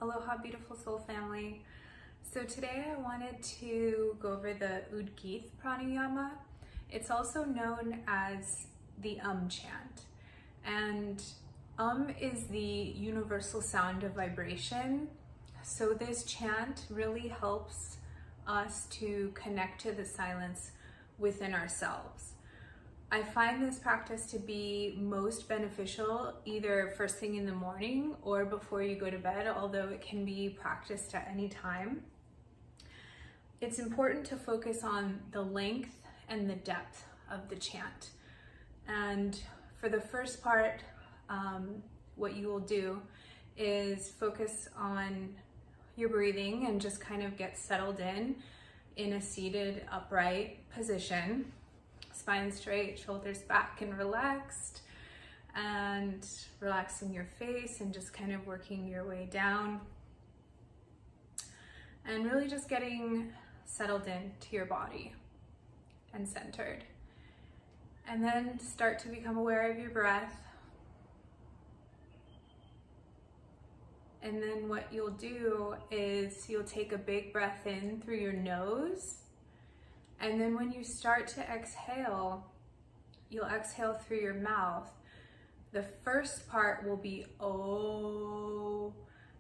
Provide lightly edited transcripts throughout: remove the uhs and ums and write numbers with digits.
Aloha, beautiful soul family. So today I wanted to go over the Udgeeth Pranayama. It's also known as the chant. And is the universal sound of vibration. So this chant really helps us to connect to the silence within ourselves. I find this practice to be most beneficial either first thing in the morning or before you go to bed, although it can be practiced at any time. It's important to focus on the length and the depth of the chant. And for the first part, what you will do is focus on your breathing and just kind of get settled in a seated upright position. Spine straight, shoulders back and relaxed, and relaxing your face and just kind of working your way down and really just getting settled into your body and centered. And then start to become aware of your breath. And then what you'll do is you'll take a big breath in through your nose. And then when you start to exhale, you'll exhale through your mouth. The first part will be oh.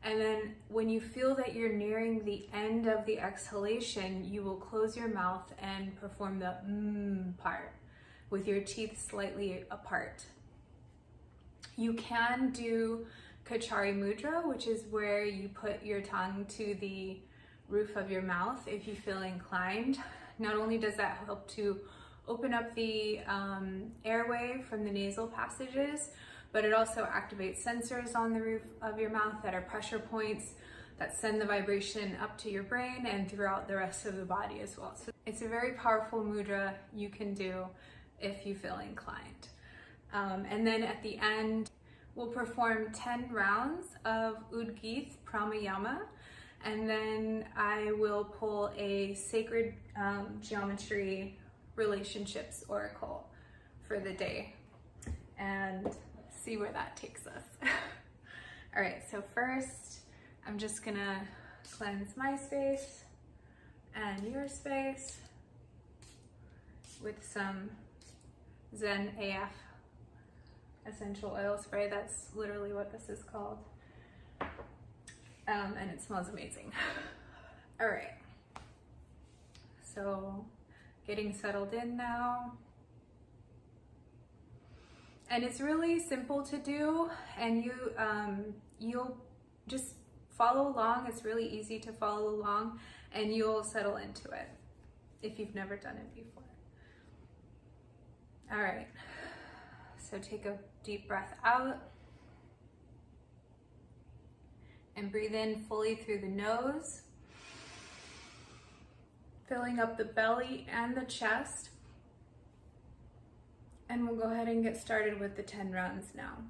And then when you feel that you're nearing the end of the exhalation, you will close your mouth and perform the part with your teeth slightly apart. You can do Kachari Mudra, which is where you put your tongue to the roof of your mouth if you feel inclined. Not only does that help to open up the airway from the nasal passages, but it also activates sensors on the roof of your mouth that are pressure points that send the vibration up to your brain and throughout the rest of the body as well. So it's a very powerful mudra you can do if you feel inclined. And then at the end, we'll perform 10 rounds of Udgeeth Pranayama. And then I will pull a sacred geometry relationships oracle for the day and see where that takes us. All right, so first I'm just gonna cleanse my space and your space with some Zen AF essential oil spray. That's literally what this is called. And it smells amazing. All right, so getting settled in now. And it's really simple to do, and you'll just follow along. It's really easy to follow along, and you'll settle into it if you've never done it before. All right, so take a deep breath out. And breathe in fully through the nose, filling up the belly and the chest. And we'll go ahead and get started with the 10 rounds now.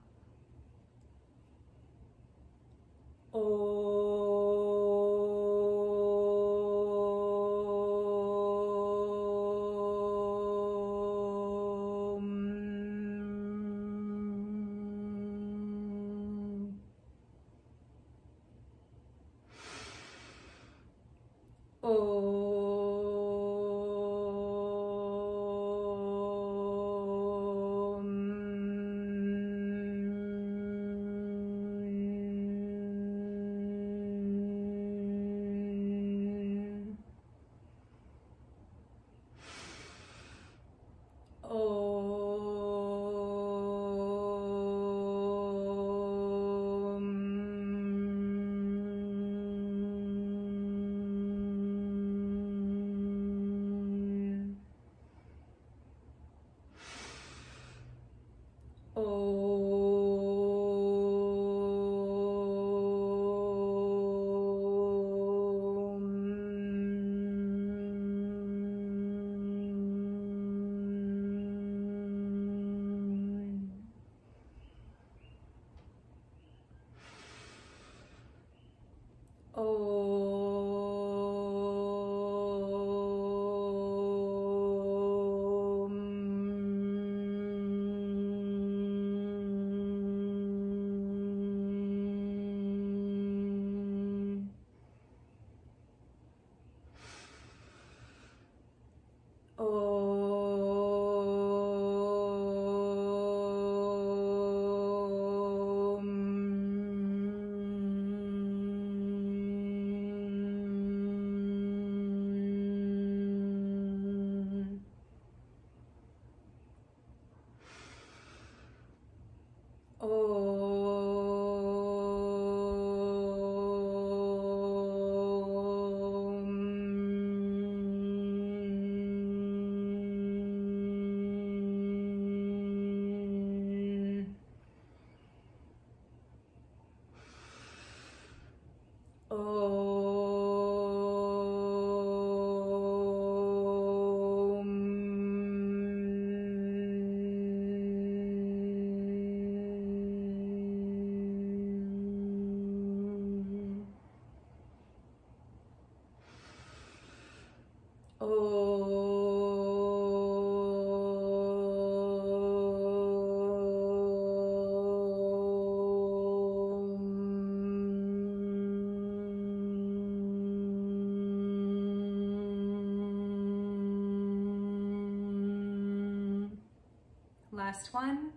last one.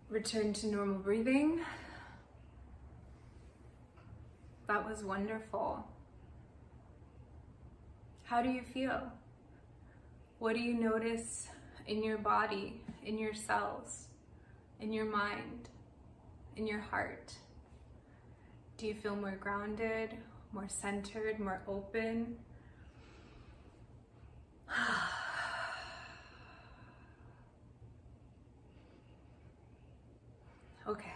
Return to normal breathing. That was wonderful. How do you feel? What do you notice in your body, in your cells, in your mind, in your heart? Do you feel more grounded, more centered, more open? Okay.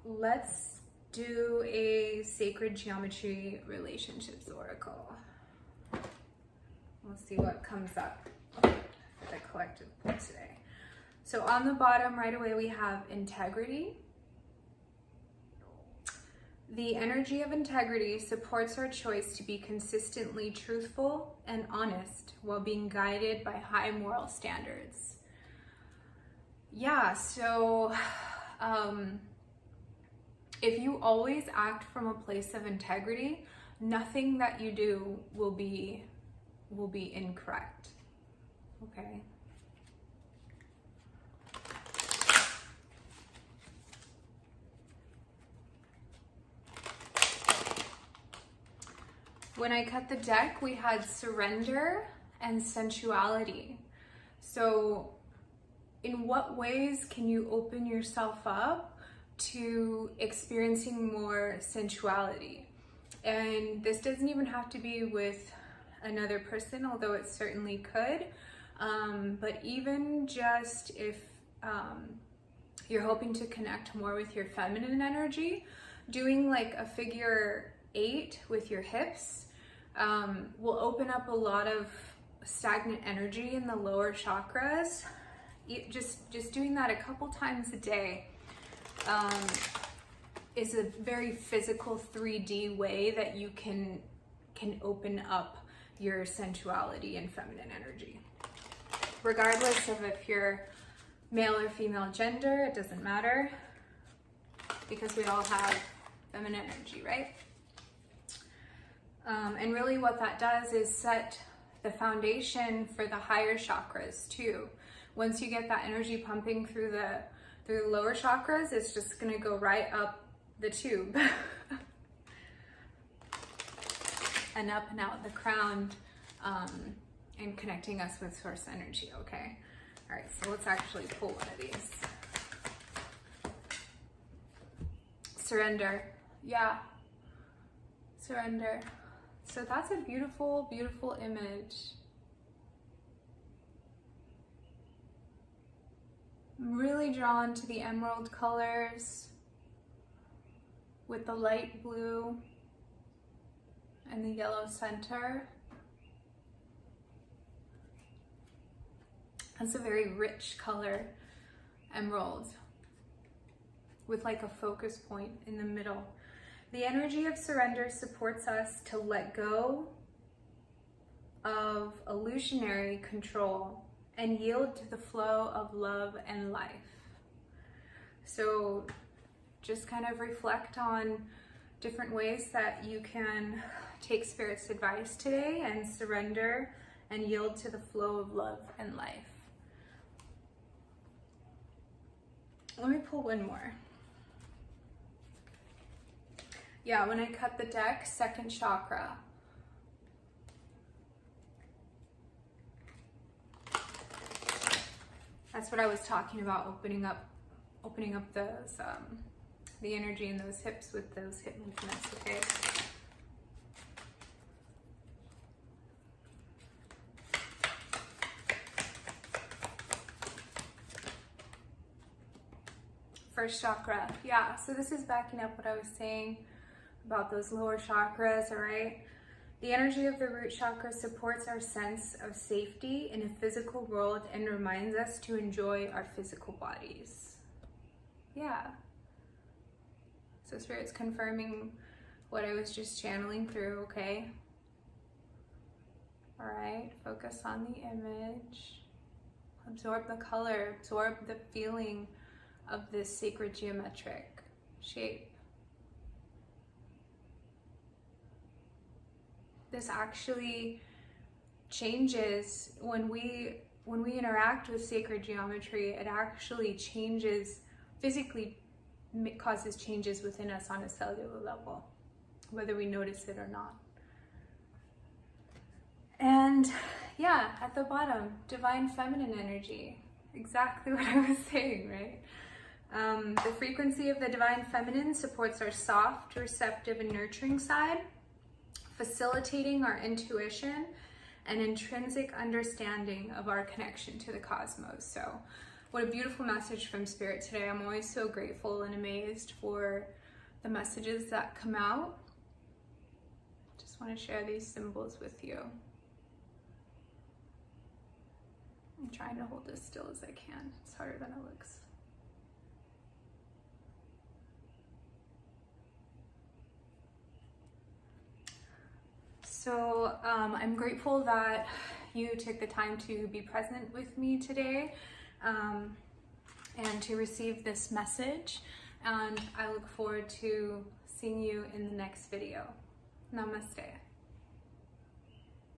Let's do a sacred geometry relationships oracle. We'll see what comes up for the collective pull today. So on the bottom right away we have integrity. The energy of integrity supports our choice to be consistently truthful and honest while being guided by high moral standards. Yeah, so if you always act from a place of integrity, nothing that you do will be incorrect. Okay. When I cut the deck, we had surrender and sensuality. So in what ways can you open yourself up to experiencing more sensuality? And this doesn't even have to be with another person, although it certainly could. But even just if you're hoping to connect more with your feminine energy, doing like a figure 8 with your hips will open up a lot of stagnant energy in the lower chakras. Just doing that a couple times a day is a very physical 3D way that you can open up your sensuality and feminine energy. Regardless of if you're male or female gender, it doesn't matter, because we all have feminine energy, right? And really what that does is set the foundation for the higher chakras too. Once you get that energy pumping through the lower chakras, it's just gonna go right up the tube and up and out the crown, and connecting us with source energy, okay? All right, so let's actually pull one of these. Surrender, yeah, surrender. So that's a beautiful, beautiful image. I'm really drawn to the emerald colors with the light blue and the yellow center. That's a very rich color, emerald, with like a focus point in the middle. The energy of surrender supports us to let go of illusionary control and yield to the flow of love and life. So just kind of reflect on different ways that you can take Spirit's advice today and surrender and yield to the flow of love and life. Let me pull one more. Yeah, when I cut the deck, second chakra. That's what I was talking about, opening up those the energy in those hips with those hip movements, okay? First chakra, yeah, so this is backing up what I was saying about those lower chakras, all right? The energy of the root chakra supports our sense of safety in a physical world and reminds us to enjoy our physical bodies. Yeah. So Spirit's confirming what I was just channeling through, okay? All right, focus on the image. Absorb the color, absorb the feeling of this sacred geometric shape. This actually changes when we interact with sacred geometry. It actually changes, physically causes changes within us on a cellular level, whether we notice it or not. And yeah, at the bottom, divine feminine energy. Exactly what I was saying, right? The frequency of the divine feminine supports our soft, receptive, and nurturing side, facilitating our intuition and intrinsic understanding of our connection to the cosmos. So what a beautiful message from Spirit today. I'm always so grateful and amazed for the messages that come out. Just want to share these symbols with you. I'm trying to hold as still as I can. It's harder than it looks. So I'm grateful that you took the time to be present with me today and to receive this message. And I look forward to seeing you in the next video. Namaste.